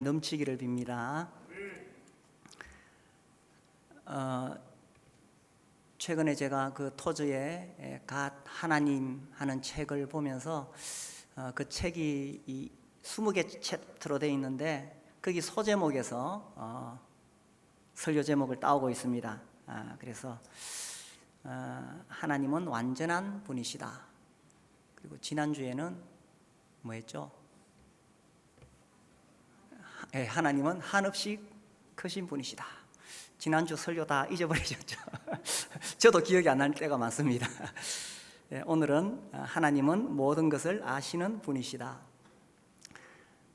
넘치기를 빕니다. 최근에 제가 그 토저의 갓 하나님 하는 책을 보면서 그 책이 이 20개 챕터로 되어 있는데 거기 소제목에서 설교 제목을 따오고 있습니다. 그래서 하나님은 완전한 분이시다. 그리고 지난주에는 뭐였죠? 하나님은 한없이 크신 분이시다. 지난주 설교 다 잊어버리셨죠? 저도 기억이 안 날 때가 많습니다. 오늘은 하나님은 모든 것을 아시는 분이시다.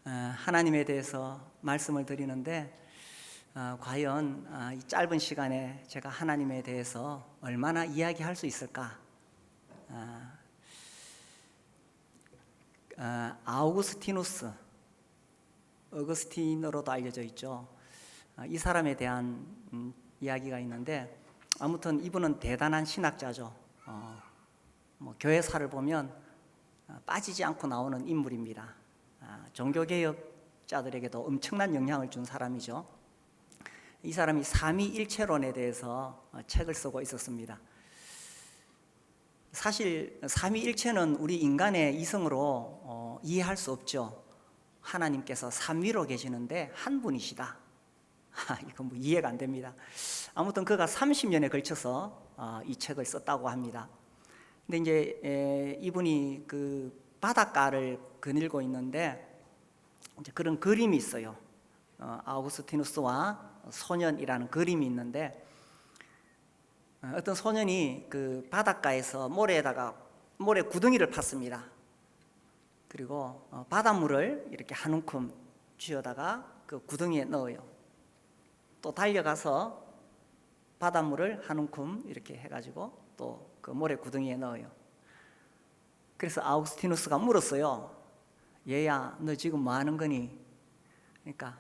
하나님에 대해서 말씀을 드리는데 과연 이 짧은 시간에 제가 하나님에 대해서 얼마나 이야기할 수 있을까? 아우구스티누스, 어거스틴으로도 알려져 있죠. 이 사람에 대한 이야기가 있는데 아무튼 이분은 대단한 신학자죠. 교회사를 보면 빠지지 않고 나오는 인물입니다. 종교개혁자들에게도 엄청난 영향을 준 사람이죠. 이 사람이 삼위일체론에 대해서 책을 쓰고 있었습니다. 사실 삼위일체는 우리 인간의 이성으로 이해할 수 없죠. 하나님께서 삼위로 계시는데 한 분이시다. 이건 뭐 이해가 안 됩니다. 아무튼 그가 30년에 걸쳐서 이 책을 썼다고 합니다. 근데 이제 이분이 그 바닷가를 거닐고 있는데 이제 그런 그림이 있어요. 아우구스티누스와 소년이라는 그림이 있는데 어떤 소년이 그 바닷가에서 모래 구덩이를 팠습니다. 그리고 바닷물을 이렇게 한 움큼 쥐어다가 그 구덩이에 넣어요. 또 달려가서 바닷물을 한 움큼 이렇게 해가지고 또 그 모래 구덩이에 넣어요. 그래서 아우구스티누스가 물었어요. 얘야, 너 지금 뭐 하는 거니? 그러니까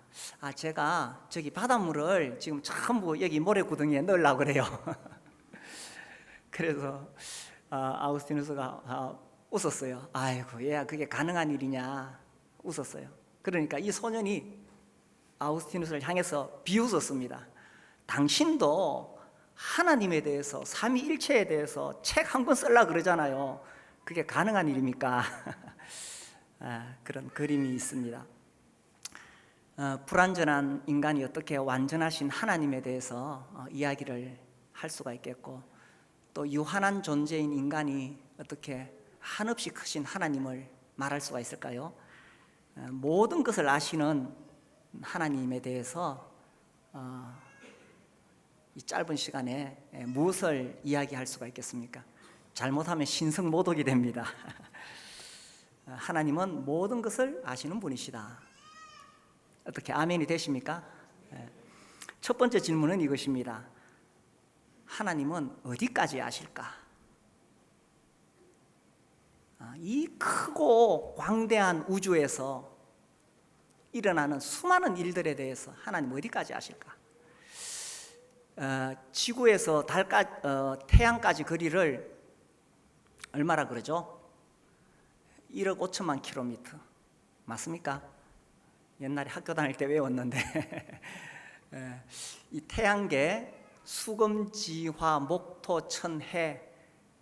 제가 저기 바닷물을 지금 전부 여기 모래 구덩이에 넣으려고 그래요. 그래서 아우구스티누스가 웃었어요. 아이고, 얘야, 그게 가능한 일이냐? 웃었어요. 그러니까 이 소년이 아우구스티누스를 향해서 비웃었습니다. 당신도 하나님에 대해서, 삼위일체에 대해서 책 한 권 쓰려고 그러잖아요. 그게 가능한 일입니까? 그런 그림이 있습니다. 불완전한 인간이 어떻게 완전하신 하나님에 대해서 이야기를 할 수가 있겠고, 또 유한한 존재인 인간이 어떻게 한없이 크신 하나님을 말할 수가 있을까요? 모든 것을 아시는 하나님에 대해서 이 짧은 시간에 무엇을 이야기할 수가 있겠습니까? 잘못하면 신성모독이 됩니다. 하나님은 모든 것을 아시는 분이시다. 어떻게 아멘이 되십니까? 첫 번째 질문은 이것입니다. 하나님은 어디까지 아실까? 이 크고 광대한 우주에서 일어나는 수많은 일들에 대해서 하나님 어디까지 아실까? 지구에서 태양까지 거리를 얼마라 그러죠? 1억 5천만 킬로미터 맞습니까? 옛날에 학교 다닐 때 외웠는데 이 태양계 수금지화 목토 천해,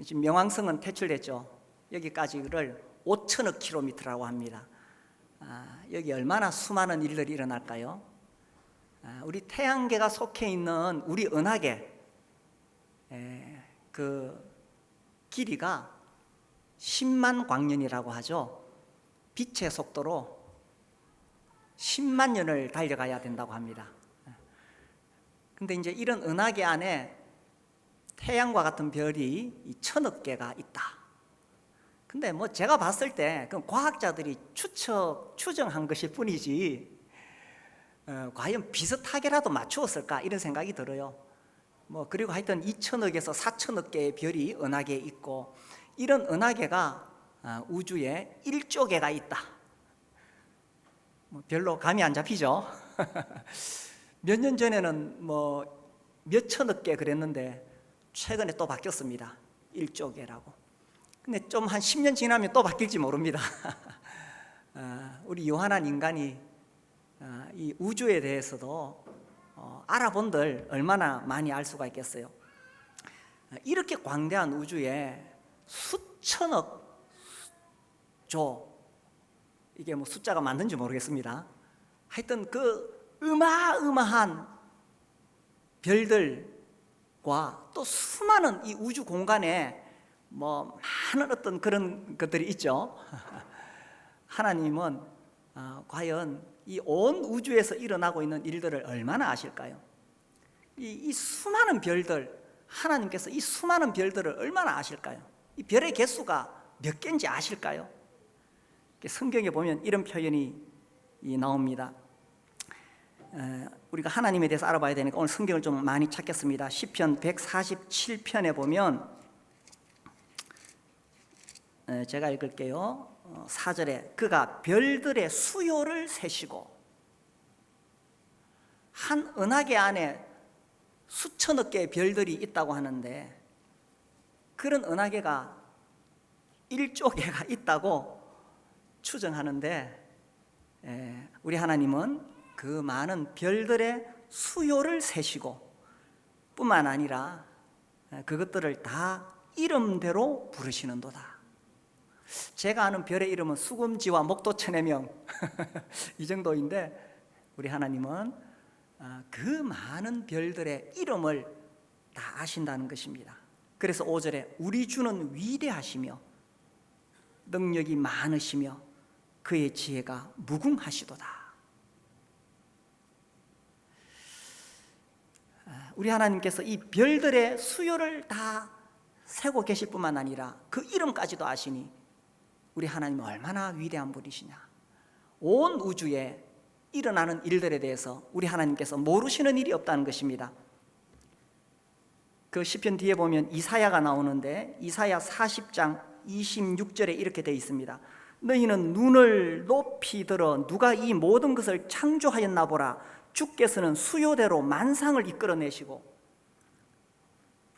지금 명왕성은 퇴출됐죠. 여기까지를 5천억 킬로미터라고 합니다. 여기 얼마나 수많은 일들이 일어날까요? 우리 태양계가 속해 있는 우리 은하계 그 길이가 10만 광년이라고 하죠. 빛의 속도로 10만 년을 달려가야 된다고 합니다. 근데 이제 이런 은하계 안에 태양과 같은 별이 1,000억 개가 있다. 근데 뭐 제가 봤을 때 그 과학자들이 추정한 것일 뿐이지 과연 비슷하게라도 맞추었을까 이런 생각이 들어요. 그리고 하여튼 2,000억에서 4,000억 개의 별이 은하계에 있고, 이런 은하계가 우주에 1조 개가 있다. 별로 감이 안 잡히죠. 몇 년 전에는 몇 천억 개 그랬는데 최근에 또 바뀌었습니다. 1조 개라고. 근데 좀 한 10년 지나면 또 바뀔지 모릅니다. 우리 요한한 인간이 이 우주에 대해서도 알아본들 얼마나 많이 알 수가 있겠어요. 이렇게 광대한 우주에 수천억 조, 이게 뭐 숫자가 맞는지 모르겠습니다. 하여튼 그 어마어마한 별들과 또 수많은 이 우주 공간에 뭐 많은 어떤 그런 것들이 있죠. 하나님은 과연 이 온 우주에서 일어나고 있는 일들을 얼마나 아실까요? 이 수많은 별들, 하나님께서 이 수많은 별들을 얼마나 아실까요? 이 별의 개수가 몇 개인지 아실까요? 성경에 보면 이런 표현이 나옵니다. 우리가 하나님에 대해서 알아봐야 되니까 오늘 성경을 좀 많이 찾겠습니다. 시편 147편에 보면 제가 읽을게요. 4절에 그가 별들의 수요를 세시고, 한 은하계 안에 수천억 개의 별들이 있다고 하는데 그런 은하계가 1조 개가 있다고 추정하는데, 우리 하나님은 그 많은 별들의 수요를 세시고 뿐만 아니라 그것들을 다 이름대로 부르시는도다. 제가 아는 별의 이름은 수금지와 목도천해명 이 정도인데 우리 하나님은 그 많은 별들의 이름을 다 아신다는 것입니다. 그래서 5절에 우리 주는 위대하시며 능력이 많으시며 그의 지혜가 무궁하시도다. 우리 하나님께서 이 별들의 수요를 다 세고 계실 뿐만 아니라 그 이름까지도 아시니 우리 하나님은 얼마나 위대한 분이시냐. 온 우주에 일어나는 일들에 대해서 우리 하나님께서 모르시는 일이 없다는 것입니다. 그 시편 뒤에 보면 이사야가 나오는데 이사야 40장 26절에 이렇게 되어 있습니다. 너희는 눈을 높이 들어 누가 이 모든 것을 창조하였나 보라. 주께서는 수요대로 만상을 이끌어내시고,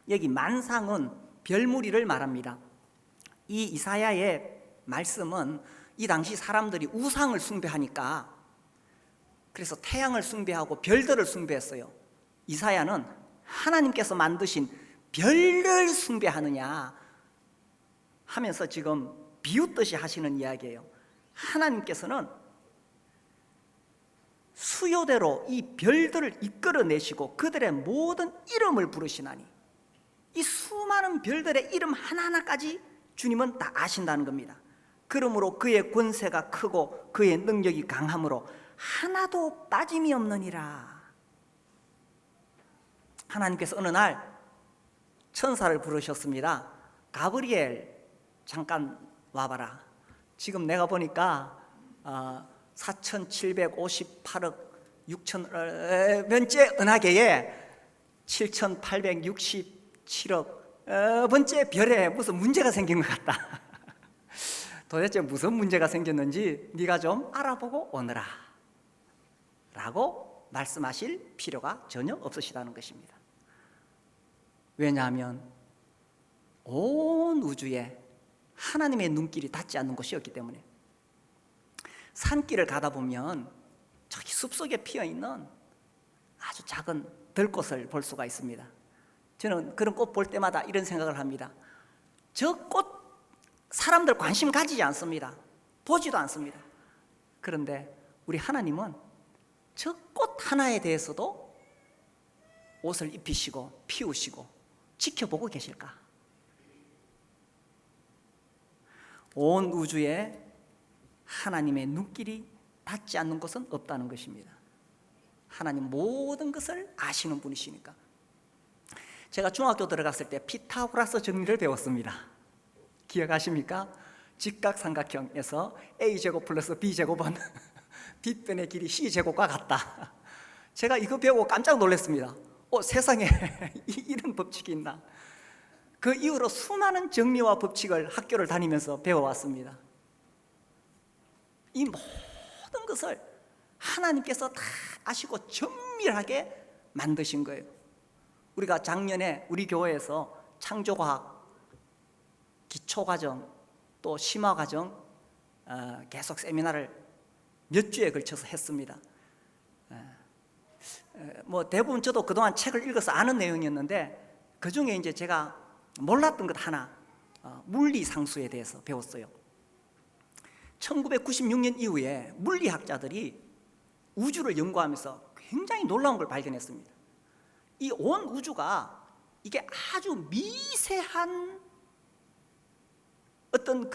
여기 만상은 별무리를 말합니다. 이 이사야의 말씀은 이 당시 사람들이 우상을 숭배하니까 그래서 태양을 숭배하고 별들을 숭배했어요. 이사야는 하나님께서 만드신 별을 숭배하느냐 하면서 지금 비웃듯이 하시는 이야기예요. 하나님께서는 수요대로 이 별들을 이끌어내시고 그들의 모든 이름을 부르시나니, 이 수많은 별들의 이름 하나하나까지 주님은 다 아신다는 겁니다. 그러므로 그의 권세가 크고 그의 능력이 강함으로 하나도 빠짐이 없느니라. 하나님께서 어느 날 천사를 부르셨습니다. 가브리엘, 잠깐 와봐라. 지금 내가 보니까 4758억 6천 번째 은하계에 7867억 번째 별에 무슨 문제가 생긴 것 같다. 도대체 무슨 문제가 생겼는지 네가 좀 알아보고 오너라 라고 말씀하실 필요가 전혀 없으시다는 것입니다. 왜냐하면 온 우주에 하나님의 눈길이 닿지 않는 곳이었기 때문에. 산길을 가다 보면 저기 숲속에 피어있는 아주 작은 들꽃을 볼 수가 있습니다. 저는 그런 꽃 볼 때마다 이런 생각을 합니다. 저 꽃 사람들 관심 가지지 않습니다. 보지도 않습니다. 그런데 우리 하나님은 저 꽃 하나에 대해서도 옷을 입히시고 피우시고 지켜보고 계실까? 온 우주에 하나님의 눈길이 닿지 않는 곳은 없다는 것입니다. 하나님 모든 것을 아시는 분이시니까. 제가 중학교 들어갔을 때 피타고라스 정리를 배웠습니다. 기억하십니까? 직각삼각형에서 A제곱 플러스 B제곱은 뒷변의 길이 C제곱과 같다. 제가 이거 배우고 깜짝 놀랐습니다. 세상에 이런 법칙이 있나. 그 이후로 수많은 정리와 법칙을 학교를 다니면서 배워왔습니다. 이 모든 것을 하나님께서 다 아시고 정밀하게 만드신 거예요. 우리가 작년에 우리 교회에서 창조과학 기초과정 또 심화과정 계속 세미나를 몇 주에 걸쳐서 했습니다. 뭐 대부분 저도 그동안 책을 읽어서 아는 내용이었는데 그 중에 이제 제가 몰랐던 것 하나, 물리상수에 대해서 배웠어요. 1996년 이후에 물리학자들이 우주를 연구하면서 굉장히 놀라운 걸 발견했습니다. 이 온 우주가 이게 아주 미세한 어떤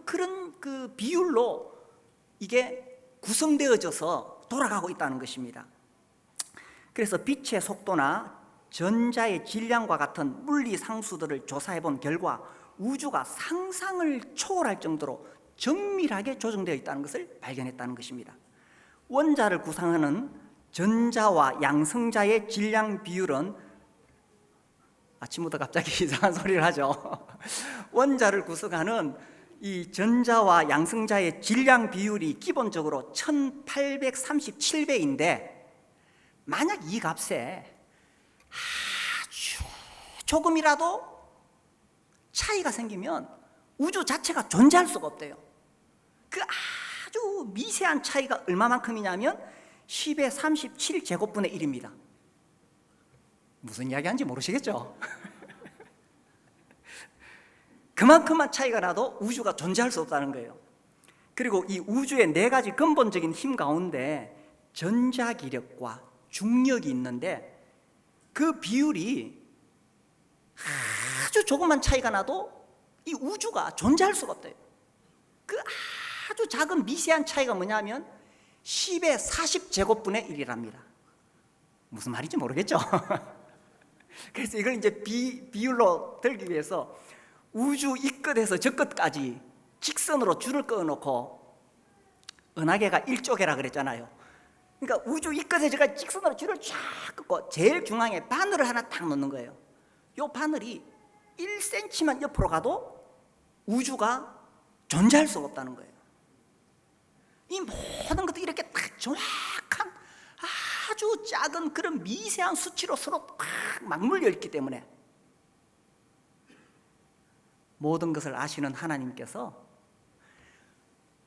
그런 비율로 이게 구성되어져서 돌아가고 있다는 것입니다. 그래서 빛의 속도나 전자의 질량과 같은 물리 상수들을 조사해 본 결과 우주가 상상을 초월할 정도로 정밀하게 조정되어 있다는 것을 발견했다는 것입니다. 원자를 구성하는 전자와 양성자의 질량 비율은, 아침부터 갑자기 이상한 소리를 하죠. 원자를 구성하는 이 전자와 양성자의 질량 비율이 기본적으로 1837배인데 만약 이 값에 아주 조금이라도 차이가 생기면 우주 자체가 존재할 수가 없대요. 그 아주 미세한 차이가 얼마만큼이냐면 10의 37제곱분의 1입니다. 무슨 이야기 하는지 모르시겠죠? 그만큼만 차이가 나도 우주가 존재할 수 없다는 거예요. 그리고 이 우주의 4가지 근본적인 힘 가운데 전자기력과 중력이 있는데 그 비율이 아주 조그만 차이가 나도 이 우주가 존재할 수가 없대요. 그 아주 작은 미세한 차이가 뭐냐면 10의 40제곱분의 1이랍니다. 무슨 말인지 모르겠죠? 그래서 이걸 이제 비율로 들기 위해서 우주 이 끝에서 저 끝까지 직선으로 줄을 그어놓고, 은하계가 1조개라 그랬잖아요. 그러니까 우주 이 끝에 저까지 직선으로 줄을 쫙 긋고 제일 중앙에 바늘을 하나 딱 놓는 거예요. 이 바늘이 1cm만 옆으로 가도 우주가 존재할 수가 없다는 거예요. 이 모든 것들이 이렇게 딱 정확한 아주 작은 그런 미세한 수치로 서로 딱 맞물려 있기 때문에 모든 것을 아시는 하나님께서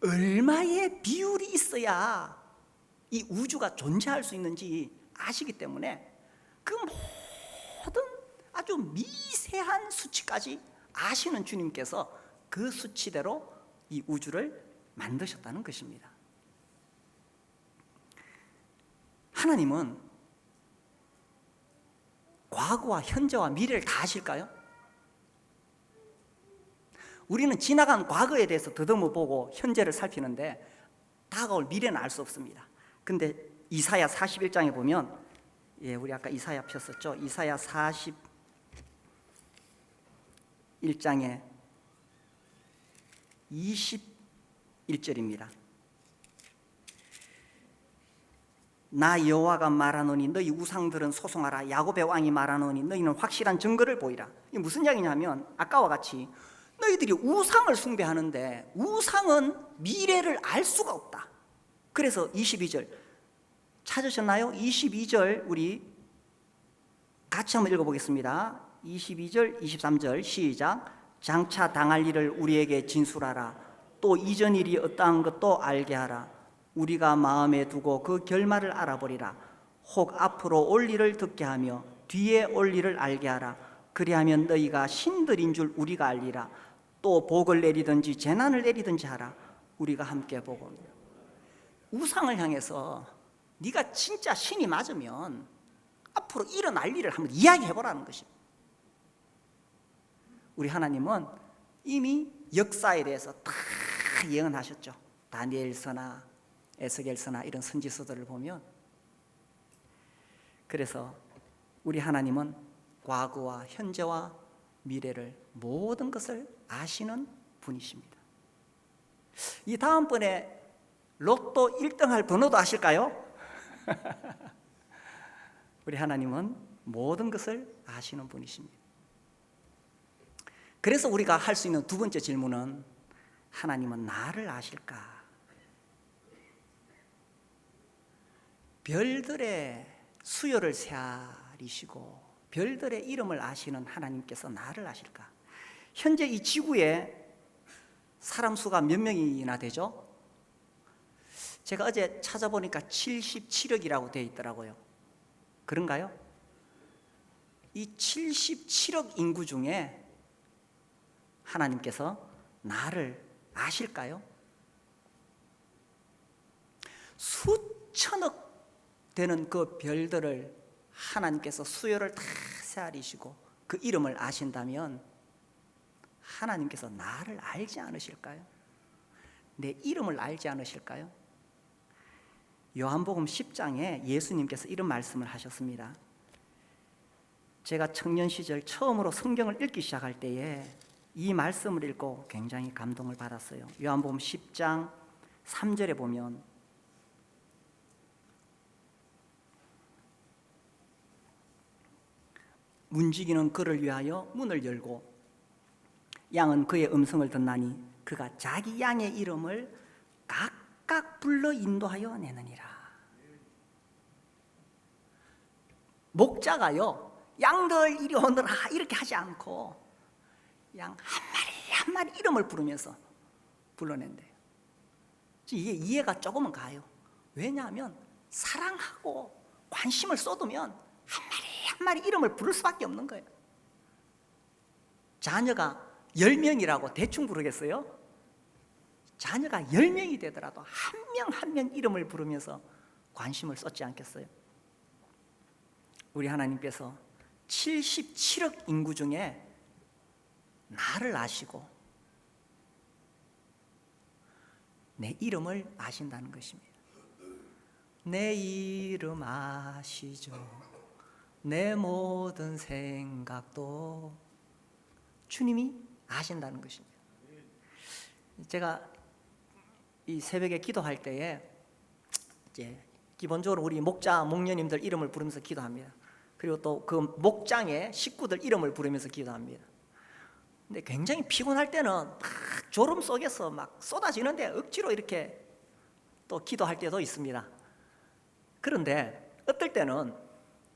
얼마의 비율이 있어야 이 우주가 존재할 수 있는지 아시기 때문에 그 모든 아주 미세한 수치까지 아시는 주님께서 그 수치대로 이 우주를 만드셨다는 것입니다. 하나님은 과거와 현재와 미래를 다 아실까요? 우리는 지나간 과거에 대해서 더듬어 보고 현재를 살피는데 다가올 미래는 알 수 없습니다. 근데 이사야 41장에 보면, 우리 아까 이사야 폈었죠. 이사야 41장에 21절입니다. 나 여호와가 말하노니 너희 우상들은 소송하라. 야곱의 왕이 말하노니 너희는 확실한 증거를 보이라. 이게 무슨 이야기냐면 아까와 같이 너희들이 우상을 숭배하는데 우상은 미래를 알 수가 없다. 그래서 22절 찾으셨나요? 22절 우리 같이 한번 읽어보겠습니다. 22절 23절 시작. 장차 당할 일을 우리에게 진술하라. 또 이전 일이 어떠한 것도 알게 하라. 우리가 마음에 두고 그 결말을 알아보리라. 혹 앞으로 올 일을 듣게 하며 뒤에 올 일을 알게 하라. 그리하면 너희가 신들인 줄 우리가 알리라. 또 복을 내리든지 재난을 내리든지 하라. 우리가 함께 보고. 우상을 향해서 네가 진짜 신이 맞으면 앞으로 일어날 일을 한번 이야기해보라는 것입니다. 우리 하나님은 이미 역사에 대해서 다 예언하셨죠. 다니엘서나 에스겔서나 이런 선지서들을 보면. 그래서 우리 하나님은 과거와 현재와 미래를 모든 것을 아시는 분이십니다. 이 다음번에 로또 1등 할 번호도 아실까요? 우리 하나님은 모든 것을 아시는 분이십니다. 그래서 우리가 할 수 있는 두 번째 질문은, 하나님은 나를 아실까? 별들의 수요를 세아리시고 별들의 이름을 아시는 하나님께서 나를 아실까? 현재 이 지구에 사람 수가 몇 명이나 되죠? 제가 어제 찾아보니까 77억이라고 되어 있더라고요. 그런가요? 이 77억 인구 중에 하나님께서 나를 아실까요? 수천억 되는 그 별들을 하나님께서 수요를 다 세아리시고 그 이름을 아신다면 하나님께서 나를 알지 않으실까요? 내 이름을 알지 않으실까요? 요한복음 10장에 예수님께서 이런 말씀을 하셨습니다. 제가 청년 시절 처음으로 성경을 읽기 시작할 때에 이 말씀을 읽고 굉장히 감동을 받았어요. 요한복음 10장 3절에 보면 문지기는 그를 위하여 문을 열고 양은 그의 음성을 듣나니 그가 자기 양의 이름을 각각 불러 인도하여 내느니라. 목자가요, 양들 이리 오너라 이렇게 하지 않고 양 한 마리 한 마리 이름을 부르면서 불러낸대요. 이게 이해가 조금은 가요. 왜냐하면 사랑하고 관심을 쏟으면 한 마리 한 마리 이름을 부를 수밖에 없는 거예요. 자녀가 10명이라고 대충 부르겠어요? 자녀가 10명이 되더라도 한 명 한 명 이름을 부르면서 관심을 쏟지 않겠어요? 우리 하나님께서 77억 인구 중에 나를 아시고 내 이름을 아신다는 것입니다. 내 이름 아시죠? 내 모든 생각도 주님이 아신다는 것입니다. 제가 이 새벽에 기도할 때에 이제 기본적으로 우리 목자, 목녀님들 이름을 부르면서 기도합니다. 그리고 또 그 목장의 식구들 이름을 부르면서 기도합니다. 근데 굉장히 피곤할 때는 막 졸음 속에서 막 쏟아지는데 억지로 이렇게 또 기도할 때도 있습니다. 그런데 어떨 때는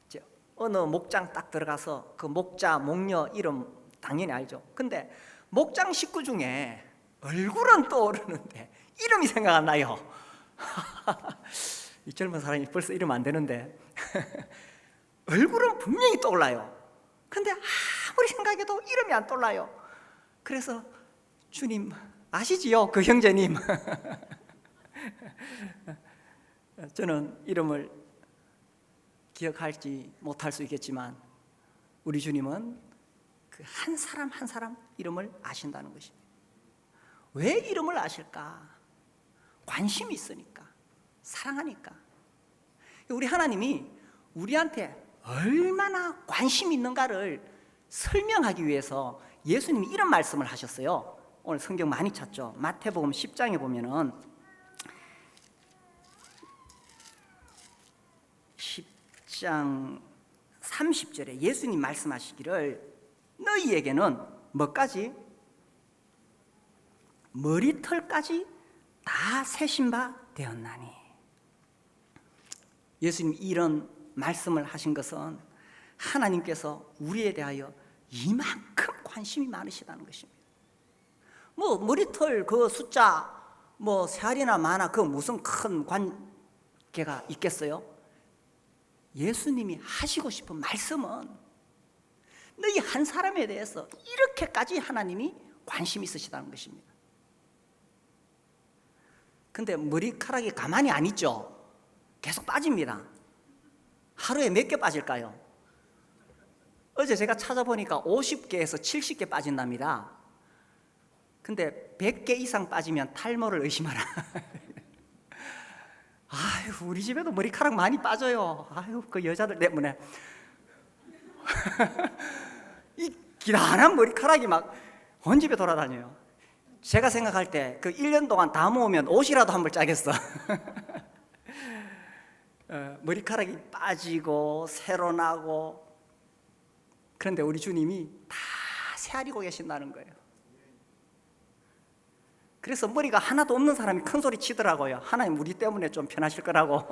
이제 어느 목장 딱 들어가서 그 목자, 목녀 이름 당연히 알죠. 근데 목장 식구 중에 얼굴은 떠오르는데 이름이 생각 안 나요. 이 젊은 사람이 벌써 이러면 안 되는데 얼굴은 분명히 떠올라요. 근데 아무리 생각해도 이름이 안 떠올라요. 그래서 주님 아시지요? 그 형제님. 저는 이름을 기억할지 못할 수 있겠지만 우리 주님은 그 한 사람 한 사람 이름을 아신다는 것입니다. 왜 이름을 아실까? 관심이 있으니까, 사랑하니까. 우리 하나님이 우리한테 얼마나 관심이 있는가를 설명하기 위해서 예수님이 이런 말씀을 하셨어요. 오늘 성경 많이 찾죠. 마태복음 10장에 보면은 10장 30절에 예수님 말씀하시기를 너희에게는 뭐까지? 머리털까지 다 세신 바 되었나니. 예수님이 이런 말씀을 하신 것은 하나님께서 우리에 대하여 이만큼 관심이 많으시다는 것입니다. 뭐 머리털 그 숫자 뭐 세알이나 많아 그 무슨 큰 관계가 있겠어요? 예수님이 하시고 싶은 말씀은 너희 한 사람에 대해서 이렇게까지 하나님이 관심이 있으시다는 것입니다. 근데 머리카락이 가만히 안 있죠. 계속 빠집니다. 하루에 몇 개 빠질까요? 어제 제가 찾아보니까 50개에서 70개 빠진답니다. 근데 100개 이상 빠지면 탈모를 의심하라. 아유, 우리 집에도 머리카락 많이 빠져요. 아유, 그 여자들 때문에. 이 기다란 머리카락이 막 온 집에 돌아다녀요. 제가 생각할 때 그 1년 동안 다 모으면 옷이라도 한 벌 짜겠어. 머리카락이 빠지고 새로 나고. 그런데 우리 주님이 다 세아리고 계신다는 거예요. 그래서 머리가 하나도 없는 사람이 큰 소리 치더라고요. 하나님 우리 때문에 좀 편하실 거라고.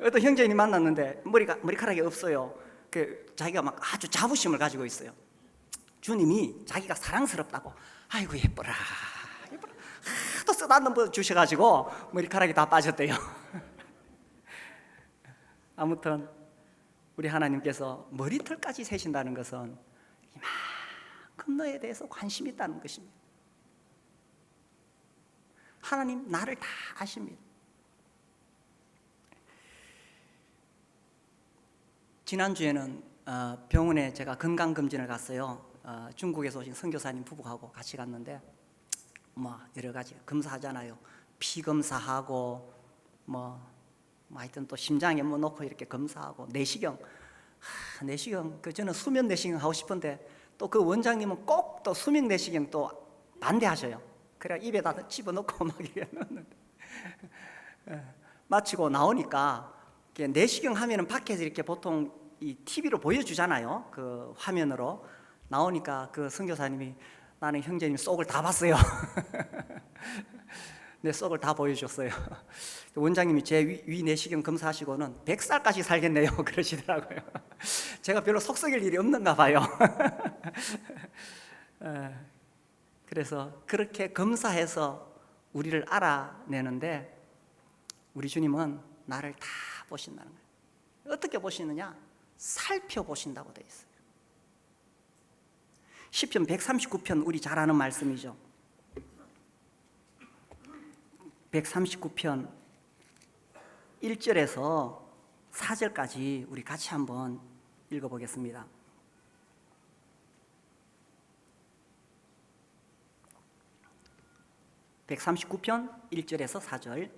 어떤 형제님 만났는데 머리카락이 없어요. 자기가 막 아주 자부심을 가지고 있어요. 주님이 자기가 사랑스럽다고 아이고 예뻐라 예뻐라 하도 쓰다듬어 뭐 주셔가지고 머리카락이 다 빠졌대요. 아무튼 우리 하나님께서 머리털까지 세신다는 것은 이만큼 너에 대해서 관심이 있다는 것입니다. 하나님 나를 다 아십니다. 지난주에는 병원에 제가 건강검진을 갔어요. 중국에서 오신 선교사님 부부하고 같이 갔는데 뭐 여러 가지 검사하잖아요. 피 검사하고 뭐 하여튼 또 심장에 뭐 놓고 이렇게 검사하고 내시경 저는 수면 내시경 하고 싶은데 또 그 원장님은 꼭 또 수면 내시경 또 반대하셔요. 그래 입에다 집어넣고 막 이래 넣는데 마치고 나오니까 내시경 하면은 밖에서 이렇게 보통 이 TV로 보여주잖아요. 그 화면으로 나오니까 그 선교사님이 나는 형제님 속을 다 봤어요. 내 속을 다 보여줬어요. 원장님이 제 위 내시경 검사하시고는 100살까지 살겠네요 그러시더라고요. 제가 별로 속 썩일 일이 없는가 봐요. 그래서 그렇게 검사해서 우리를 알아내는데 우리 주님은 나를 다 보신다는 거예요. 어떻게 보시느냐? 살펴보신다고 되어 있어요. 시편 139편 우리 잘 아는 말씀이죠. 139편 1절에서 4절까지 우리 같이 한번 읽어보겠습니다. (139편) 1절에서 4절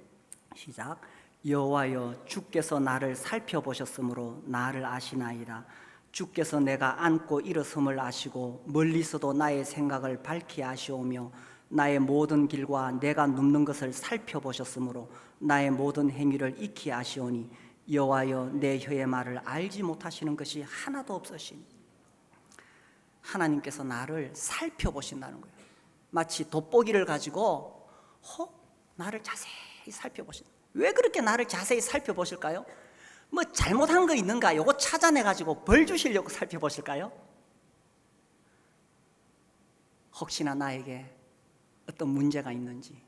시작. 여호와여 주께서 나를 살펴보셨으므로 나를 아시나이다. 주께서 내가 앉고 일어섬을 아시고 멀리서도 나의 생각을 밝히 아시오며 나의 모든 길과 내가 눕는 것을 살펴보셨으므로 나의 모든 행위를 익히 아시오니 여호와여 내 혀의 말을 알지 못하시는 것이 하나도 없으시니. 하나님께서 나를 살펴보신다는 거예요. 마치 돋보기를 가지고 나를 자세히 살펴보신다. 왜 그렇게 나를 자세히 살펴보실까요? 뭐 잘못한 거 있는가 요거 찾아내가지고 벌 주시려고 살펴보실까요? 혹시나 나에게 어떤 문제가 있는지,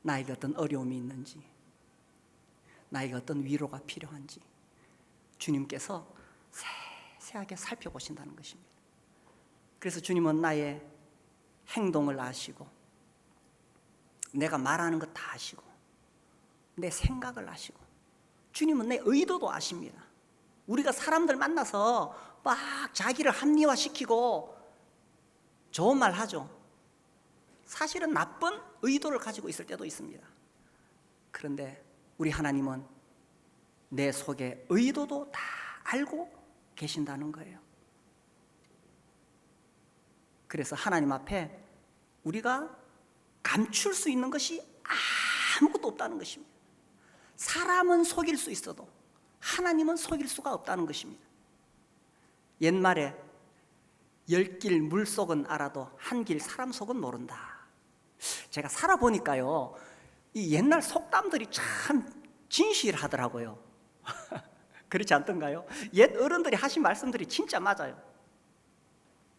나에게 어떤 어려움이 있는지, 나에게 어떤 위로가 필요한지 주님께서 세세하게 살펴보신다는 것입니다. 그래서 주님은 나의 행동을 아시고 내가 말하는 것 다 아시고 내 생각을 아시고 주님은 내 의도도 아십니다. 우리가 사람들 만나서 막 자기를 합리화시키고 좋은 말 하죠. 사실은 나쁜 의도를 가지고 있을 때도 있습니다. 그런데 우리 하나님은 내 속의 의도도 다 알고 계신다는 거예요. 그래서 하나님 앞에 우리가 감출 수 있는 것이 아무것도 없다는 것입니다. 사람은 속일 수 있어도 하나님은 속일 수가 없다는 것입니다. 옛말에 10길 물속은 알아도 한 길 사람 속은 모른다. 제가 살아보니까요, 이 옛날 속담들이 참 진실하더라고요. 그렇지 않던가요? 옛 어른들이 하신 말씀들이 진짜 맞아요.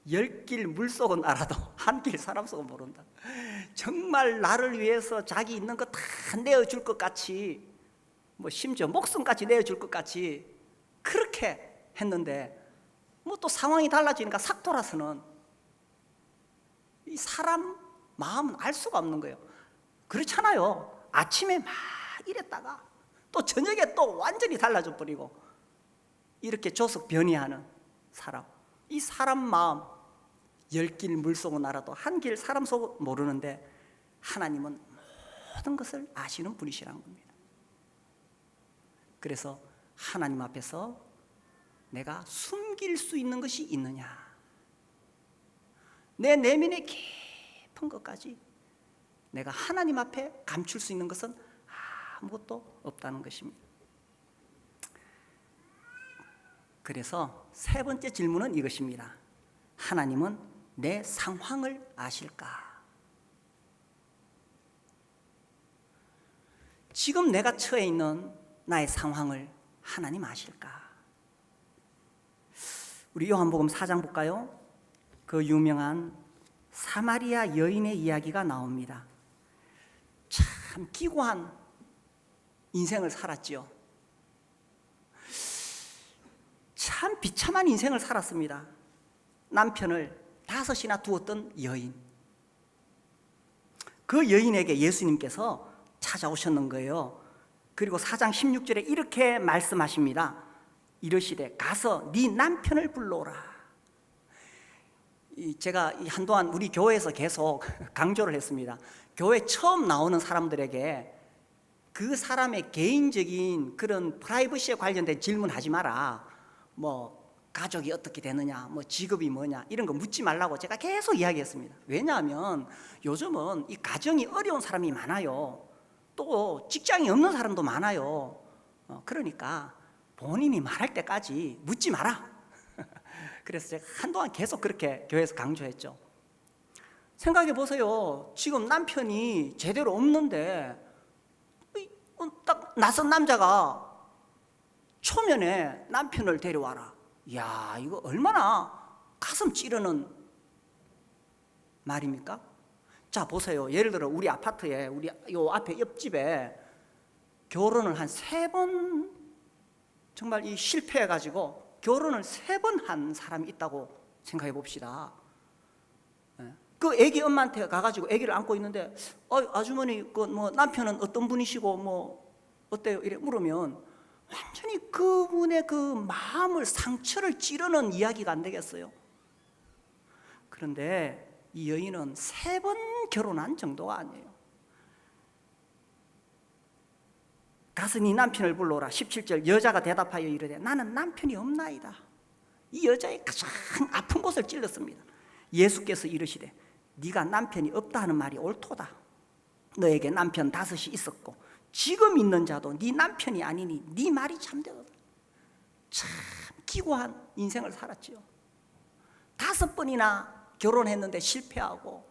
10길 물속은 알아도 한 길 사람 속은 모른다. 정말 나를 위해서 자기 있는 거 다 내어줄 것 같이, 뭐 심지어 목숨까지 내어줄 것 같이 그렇게 했는데 뭐 또 상황이 달라지니까 싹 돌아서는 이 사람 마음은 알 수가 없는 거예요. 그렇잖아요. 아침에 막 이랬다가 또 저녁에 또 완전히 달라져 버리고 이렇게 조석 변이하는 사람. 이 사람 마음 10길 물속은 알아도 한 길 사람 속은 모르는데 하나님은 모든 것을 아시는 분이시라는 겁니다. 그래서 하나님 앞에서 내가 숨길 수 있는 것이 있느냐, 내 내면의 깊은 것까지 내가 하나님 앞에 감출 수 있는 것은 아무것도 없다는 것입니다. 그래서 세 번째 질문은 이것입니다. 하나님은 내 상황을 아실까? 지금 내가 처해 있는 나의 상황을 하나님 아실까? 우리 요한복음 4장 볼까요? 그 유명한 사마리아 여인의 이야기가 나옵니다. 참 기구한 인생을 살았지요. 참 비참한 인생을 살았습니다. 남편을 5이나 두었던 여인. 그 여인에게 예수님께서 찾아오셨는 거예요. 그리고 4장 16절에 이렇게 말씀하십니다. 이르시되 가서 네 남편을 불러오라. 제가 한동안 우리 교회에서 계속 강조를 했습니다. 교회 처음 나오는 사람들에게 그 사람의 개인적인 그런 프라이버시에 관련된 질문하지 마라. 뭐 가족이 어떻게 되느냐, 뭐 직업이 뭐냐 이런 거 묻지 말라고 제가 계속 이야기했습니다. 왜냐하면 요즘은 이 가정이 어려운 사람이 많아요. 또 직장이 없는 사람도 많아요. 그러니까 본인이 말할 때까지 묻지 마라. 그래서 제가 한동안 계속 그렇게 교회에서 강조했죠. 생각해 보세요. 지금 남편이 제대로 없는데 딱 낯선 남자가 초면에 남편을 데려와라. 이야, 이거 얼마나 가슴 찌르는 말입니까? 자, 보세요. 예를 들어 우리 아파트에, 우리 요 앞에 옆집에 결혼을 한 3번 정말 이 실패해가지고 결혼을 3번 한 사람이 있다고 생각해 봅시다. 그 애기 엄마한테 가가지고 애기를 안고 있는데, 아주머니, 그 뭐 남편은 어떤 분이시고 뭐 어때요? 이래 물으면 완전히 그분의 그 마음을 상처를 찌르는 이야기가 안 되겠어요? 그런데 이 여인은 3번 결혼한 정도가 아니에요. 가서 네 남편을 불러오라. 17절 여자가 대답하여 이르되 나는 남편이 없나이다. 이 여자의 가장 아픈 곳을 찔렀습니다. 예수께서 이르시되 네가 남편이 없다 하는 말이 옳도다. 너에게 남편 5이 있었고 지금 있는 자도 네 남편이 아니니 네 말이 참되도다. 참 기구한 인생을 살았지요. 5번이나 결혼했는데 실패하고.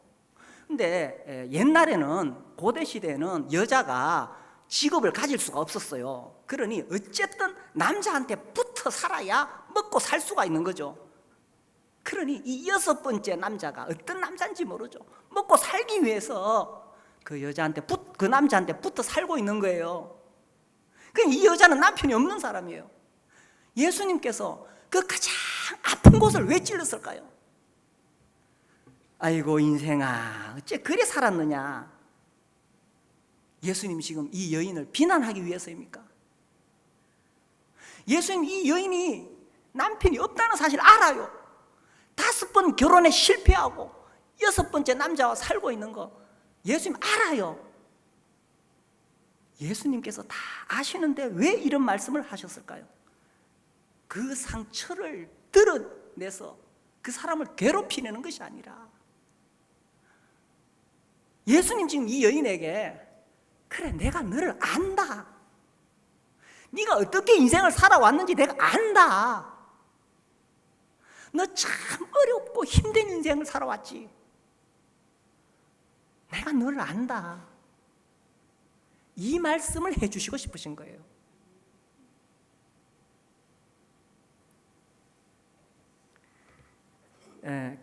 근데 옛날에는 고대 시대에는 여자가 직업을 가질 수가 없었어요. 그러니 어쨌든 남자한테 붙어 살아야 먹고 살 수가 있는 거죠. 그러니 이 6번째 남자가 어떤 남자인지 모르죠. 먹고 살기 위해서 그 남자한테 붙어 살고 있는 거예요. 그럼 이 여자는 남편이 없는 사람이에요. 예수님께서 그 가장 아픈 곳을 왜 찔렀을까요? 아이고 인생아, 어째 그래 살았느냐? 예수님 지금 이 여인을 비난하기 위해서입니까? 예수님 이 여인이 남편이 없다는 사실 알아요. 5번 결혼에 실패하고 6번째 남자와 살고 있는 거 예수님 알아요. 예수님께서 다 아시는데 왜 이런 말씀을 하셨을까요? 그 상처를 드러내서 그 사람을 괴롭히는 것이 아니라, 예수님 지금 이 여인에게 그래 내가 너를 안다. 네가 어떻게 인생을 살아왔는지 내가 안다. 너 참 어렵고 힘든 인생을 살아왔지. 내가 너를 안다. 이 말씀을 해주시고 싶으신 거예요.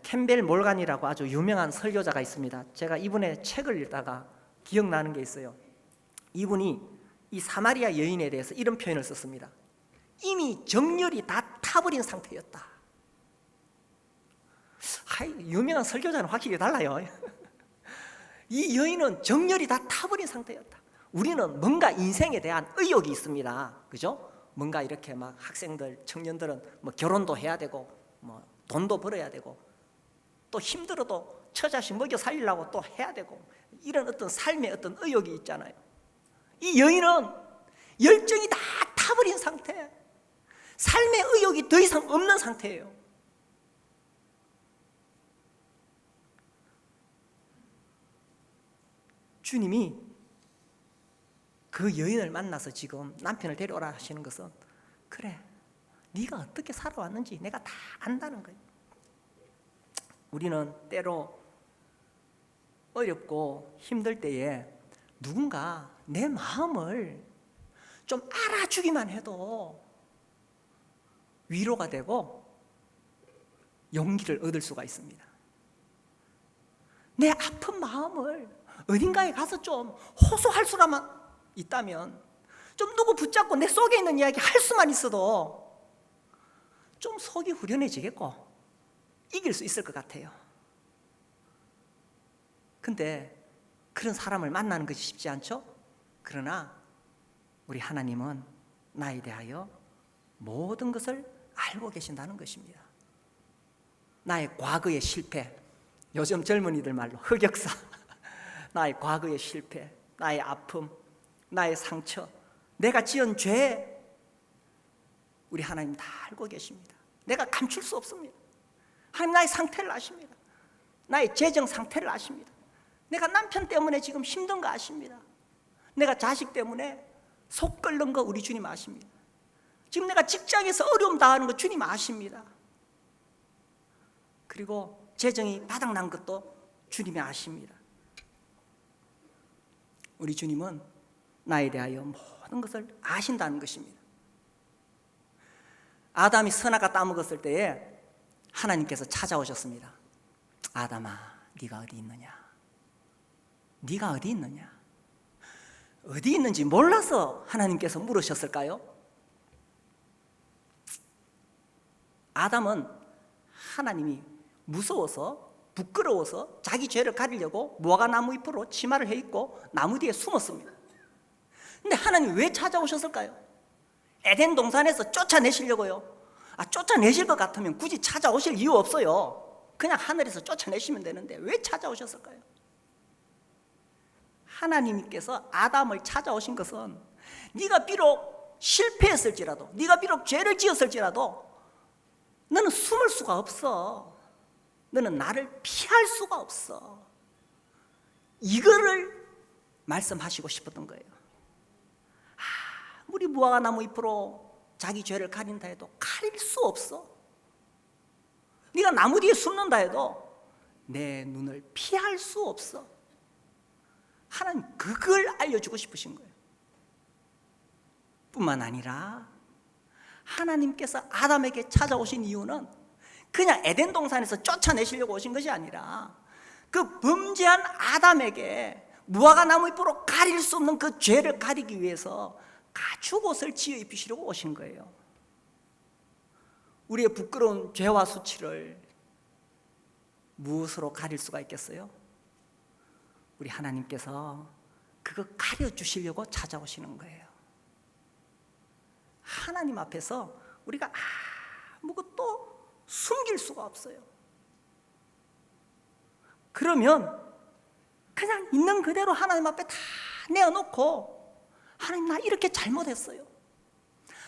캠벨 몰간이라고 아주 유명한 설교자가 있습니다. 제가 이분의 책을 읽다가 기억나는 게 있어요. 이분이 이 사마리아 여인에 대해서 이런 표현을 썼습니다. 이미 정열이 다 타버린 상태였다. 유명한 설교자는 확실히 달라요. 이 여인은 정열이 다 타버린 상태였다. 우리는 뭔가 인생에 대한 의욕이 있습니다. 그죠? 뭔가 이렇게 막 학생들, 청년들은 뭐 결혼도 해야 되고 뭐 돈도 벌어야 되고 또 힘들어도 처자식 먹여 살리려고 또 해야 되고 이런 어떤 삶의 어떤 의욕이 있잖아요. 이 여인은 열정이 다 타버린 상태, 삶의 의욕이 더 이상 없는 상태예요. 주님이 그 여인을 만나서 지금 남편을 데려오라 하시는 것은, 그래 네가 어떻게 살아왔는지 내가 다 안다는 거예요. 우리는 때로 어렵고 힘들 때에 누군가 내 마음을 좀 알아주기만 해도 위로가 되고 용기를 얻을 수가 있습니다. 내 아픈 마음을 어딘가에 가서 좀 호소할 수라만 있다면, 좀 누구 붙잡고 내 속에 있는 이야기 할 수만 있어도 좀 속이 후련해지겠고 이길 수 있을 것 같아요. 근데 그런 사람을 만나는 것이 쉽지 않죠? 그러나 우리 하나님은 나에 대하여 모든 것을 알고 계신다는 것입니다. 나의 과거의 실패, 요즘 젊은이들 말로 흑역사, 나의 과거의 실패, 나의 아픔, 나의 상처, 내가 지은 죄, 우리 하나님 다 알고 계십니다. 내가 감출 수 없습니다. 하나님 나의 상태를 아십니다. 나의 재정 상태를 아십니다. 내가 남편 때문에 지금 힘든 거 아십니다. 내가 자식 때문에 속 끓는 거 우리 주님 아십니다. 지금 내가 직장에서 어려움 당하는 거 주님 아십니다. 그리고 재정이 바닥난 것도 주님이 아십니다. 우리 주님은 나에 대하여 모든 것을 아신다는 것입니다. 아담이 선악과 따먹었을 때에 하나님께서 찾아오셨습니다. 아담아, 네가 어디 있느냐? 네가 어디 있느냐? 어디 있는지 몰라서 하나님께서 물으셨을까요? 아담은 하나님이 무서워서, 부끄러워서 자기 죄를 가리려고 무화과 나무 잎으로 치마를 해입고 나무 뒤에 숨었습니다. 근데 하나님 왜 찾아오셨을까요? 에덴 동산에서 쫓아내시려고요. 쫓아내실 것 같으면 굳이 찾아오실 이유 없어요. 그냥 하늘에서 쫓아내시면 되는데 왜 찾아오셨을까요? 하나님께서 아담을 찾아오신 것은 네가 비록 실패했을지라도, 네가 비록 죄를 지었을지라도 너는 숨을 수가 없어. 너는 나를 피할 수가 없어. 이거를 말씀하시고 싶었던 거예요. 아무리 무화과 나무 잎으로 자기 죄를 가린다 해도 가릴 수 없어. 네가 나무 뒤에 숨는다 해도 내 눈을 피할 수 없어. 하나님 그걸 알려주고 싶으신 거예요. 뿐만 아니라 하나님께서 아담에게 찾아오신 이유는 그냥 에덴 동산에서 쫓아내시려고 오신 것이 아니라 그 범죄한 아담에게 무화과 나무 잎으로 가릴 수 없는 그 죄를 가리기 위해서 가죽옷을 지어 입히시려고 오신 거예요. 우리의 부끄러운 죄와 수치를 무엇으로 가릴 수가 있겠어요? 우리 하나님께서 그거 가려주시려고 찾아오시는 거예요. 하나님 앞에서 우리가 아무것도 숨길 수가 없어요. 그러면 그냥 있는 그대로 하나님 앞에 다 내어놓고, 하나님 나 이렇게 잘못했어요.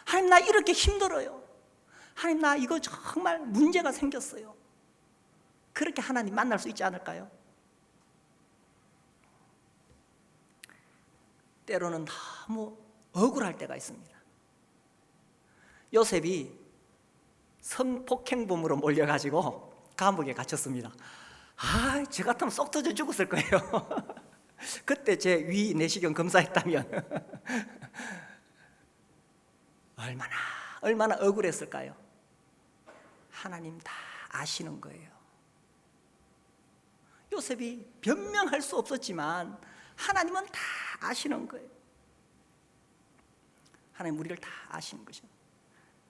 하나님 나 이렇게 힘들어요. 하나님 나 이거 정말 문제가 생겼어요. 그렇게 하나님 만날 수 있지 않을까요? 때로는 너무 억울할 때가 있습니다. 요셉이 성폭행범으로 몰려가지고 감옥에 갇혔습니다. 저 같으면 쏙 터져 죽었을 거예요. 그때 제 위 내시경 검사했다면 얼마나 억울했을까요? 하나님 다 아시는 거예요. 요셉이 변명할 수 없었지만 하나님은 다 아시는 거예요. 하나님 우리를 다 아시는 것이죠.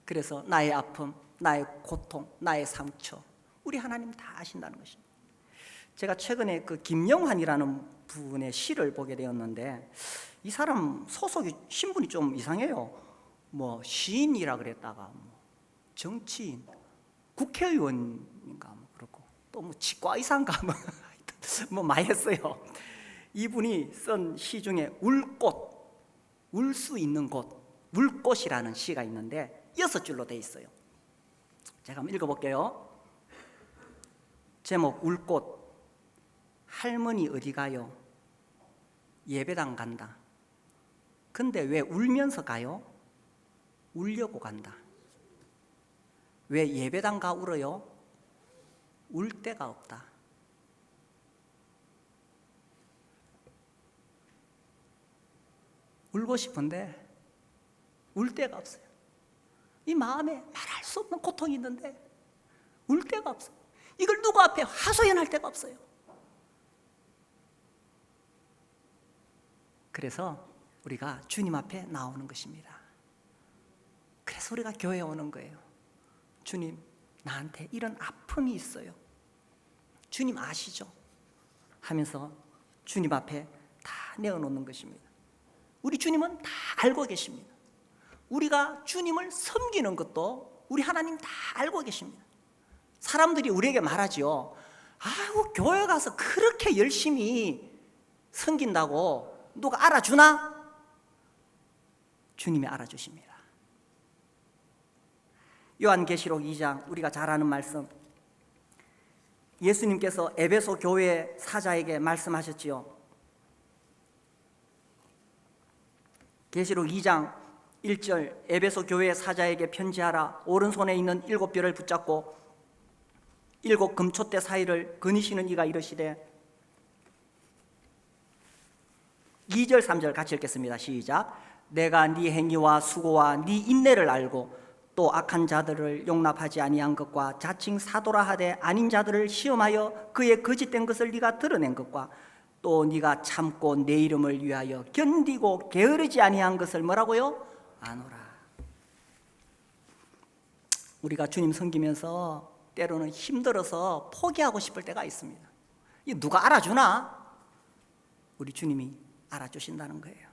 그래서 나의 아픔, 나의 고통, 나의 상처, 우리 하나님 다 아신다는 것입니다. 제가 최근에 그 김영환이라는 분의 시를 보게 되었는데, 이 사람 소속이 신분이 좀 이상해요. 뭐 시인이라 그랬다가 정치인, 국회의원인가 그렇고 또 뭐 치과의사인가 뭐 많이 했어요. 이분이 쓴 시 중에 울꽃, 울 수 있는 곳, 울꽃이라는 시가 있는데 6줄로 되어 있어요. 제가 한번 읽어볼게요. 제목 울꽃. 할머니 어디 가요? 예배당 간다. 근데 왜 울면서 가요? 울려고 간다. 왜 예배당 가 울어요? 울 데가 없다. 울고 싶은데 울 데가 없어요. 이 마음에 말할 수 없는 고통이 있는데 울 데가 없어요. 이걸 누구 앞에 하소연할 데가 없어요. 그래서 우리가 주님 앞에 나오는 것입니다. 그래서 우리가 교회에 오는 거예요. 주님, 나한테 이런 아픔이 있어요. 주님 아시죠? 하면서 주님 앞에 다 내어놓는 것입니다. 우리 주님은 다 알고 계십니다. 우리가 주님을 섬기는 것도 우리 하나님 다 알고 계십니다. 사람들이 우리에게 말하지요. 아이고, 교회 가서 그렇게 열심히 섬긴다고 누가 알아주나? 주님이 알아주십니다. 요한계시록 2장, 우리가 잘 아는 말씀, 예수님께서 에베소 교회 사자에게 말씀하셨지요. 계시록 2장 1절, 에베소 교회 사자에게 편지하라. 오른손에 있는 7별을 붙잡고 7 금촛대 사이를 거니시는 이가 이르시되, 2절 3절 같이 읽겠습니다. 시작. 내가 네 행위와 수고와 네 인내를 알고 또 악한 자들을 용납하지 아니한 것과 자칭 사도라 하되 아닌 자들을 시험하여 그의 거짓된 것을 네가 드러낸 것과 또 네가 참고 내 이름을 위하여 견디고 게으르지 아니한 것을 뭐라고요? 아노라. 우리가 주님 섬기면서 때로는 힘들어서 포기하고 싶을 때가 있습니다. 이 누가 알아주나? 우리 주님이 알아주신다는 거예요.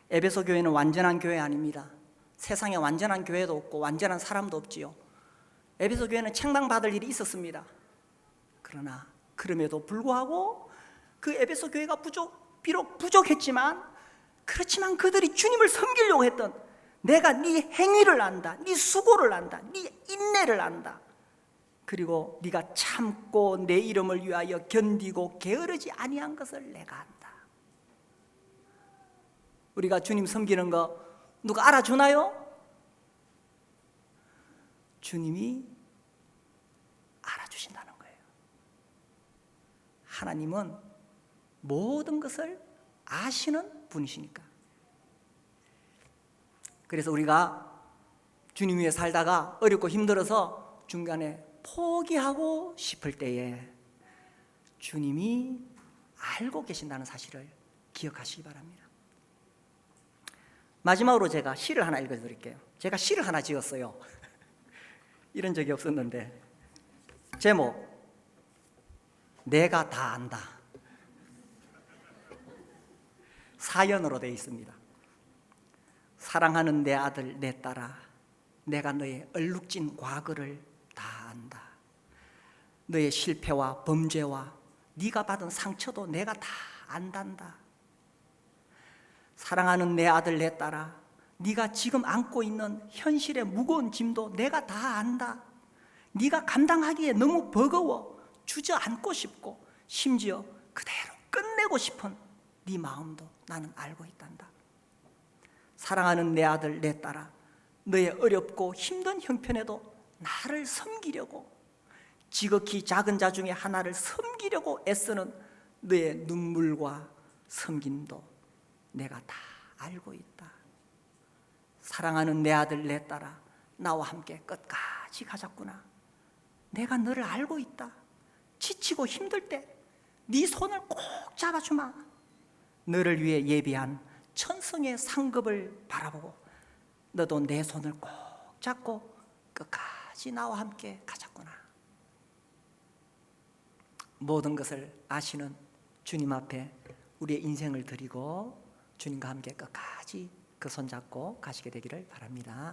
에베소 교회는 완전한 교회 아닙니다. 세상에 완전한 교회도 없고 완전한 사람도 없지요. 에베소 교회는 책망받을 일이 있었습니다. 그러나 그럼에도 불구하고 그 에베소 교회가 비록 부족했지만, 그렇지만 그들이 주님을 섬기려고 했던, 내가 네 행위를 안다, 네 수고를 안다, 네 인내를 안다, 그리고 네가 참고 내 이름을 위하여 견디고 게으르지 아니한 것을 내가 안다. 우리가 주님 섬기는 거 누가 알아주나요? 주님이 알아주신다는 거예요. 하나님은 모든 것을 아시는 분이시니까. 그래서 우리가 주님 위에 살다가 어렵고 힘들어서 중간에 포기하고 싶을 때에 주님이 알고 계신다는 사실을 기억하시기 바랍니다. 마지막으로 제가 시를 하나 읽어드릴게요. 제가 시를 하나 지었어요. 이런 적이 없었는데, 제목, 내가 다 안다. 사연으로 되어 있습니다. 사랑하는 내 아들 내 딸아, 내가 너의 얼룩진 과거를 다 안다. 너의 실패와 범죄와 네가 받은 상처도 내가 다 안단다. 사랑하는 내 아들 내 딸아, 네가 지금 안고 있는 현실의 무거운 짐도 내가 다 안다. 네가 감당하기에 너무 버거워 주저앉고 싶고 심지어 그대로 끝내고 싶은 네 마음도 나는 알고 있단다. 사랑하는 내 아들 내 딸아, 너의 어렵고 힘든 형편에도 나를 섬기려고, 지극히 작은 자 중에 하나를 섬기려고 애쓰는 너의 눈물과 섬김도 내가 다 알고 있다. 사랑하는 내 아들 내 딸아, 나와 함께 끝까지 가자꾸나. 내가 너를 알고 있다. 지치고 힘들 때 네 손을 꼭 잡아주마. 너를 위해 예비한 천성의 상급을 바라보고 너도 내 손을 꼭 잡고 끝까지 나와 함께 가자꾸나. 모든 것을 아시는 주님 앞에 우리의 인생을 드리고 주님과 함께 끝까지 그 손 잡고 가시게 되기를 바랍니다.